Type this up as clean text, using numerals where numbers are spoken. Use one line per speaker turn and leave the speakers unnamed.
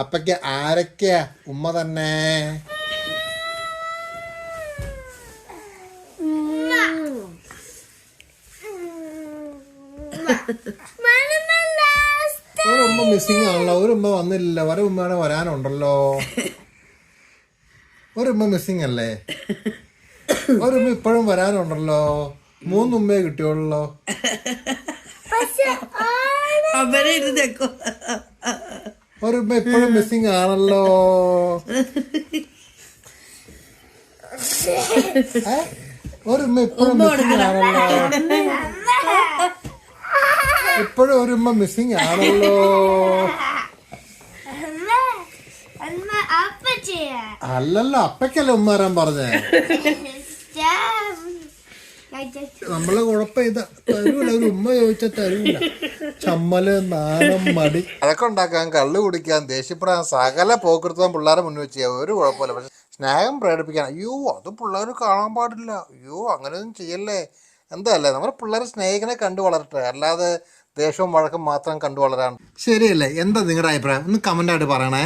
അപ്പയ്ക്ക് ആരൊക്കെയാ ഉമ്മ തന്നെ? ഒരു ഉമ്മ മിസ്സിങ് ആണല്ലോ. ഒരു ഉമ്മ വന്നില്ല. ഒരു ഉമ്മയുടെ വരാനുണ്ടല്ലോ. ഒരു ഉമ്മ മിസ്സിങ് അല്ലേ? ഒരു ഉമ്മ ഇപ്പോഴും വരാനുണ്ടല്ലോ. 3 ഉമ്മയെ കിട്ടിയുള്ളല്ലോ. ഒരു ഉമ്മ ഇപ്പോഴും മിസ്സിങ് ആണല്ലോ. ഒരു ഉമ്മ ഇപ്പോഴും മിസ്സിങ് ആണല്ലോ. ഇപ്പോഴും ഒരു ഉമ്മ മിസ്സിങ് ആണല്ലോ. അല്ലല്ലോ, അപ്പയ്ക്കല്ലേ ഉമ്മ വരാൻ പറഞ്ഞേ. നമ്മളെ കുഴപ്പം ഇതാ, തരൂല. ഒരു ഉമ്മ ചോദിച്ചാൽ തരൂല. ചമ്മല്, നാണം, മടി, അതൊക്കെ ഉണ്ടാക്കാൻ, കള്ളു കുടിക്കാൻ, ദേഷ്യപ്പെടാൻ, സകല പോക്കൃത്തം പിള്ളേരെ മുന്നിൽ വെച്ച് ചെയ്യാം. ഒരു കുഴപ്പമില്ല. പക്ഷെ സ്നേഹം പ്രകടിപ്പിക്കാൻ, അയ്യോ അത് പിള്ളേർ കാണാൻ പാടില്ല, അയ്യോ അങ്ങനെയൊന്നും ചെയ്യല്ലേ. എന്താല്ലേ, നമ്മുടെ പിള്ളേരെ സ്നേഹിക്കനെ കണ്ടു വളരട്ടെ, അല്ലാതെ ദേഷ്യവും വഴക്കും മാത്രം കണ്ടു വളരാൻ ശരിയല്ലേ? എന്താ നിങ്ങളുടെ അഭിപ്രായം? ഒന്ന് കമൻ്റായിട്ട് പറയണേ.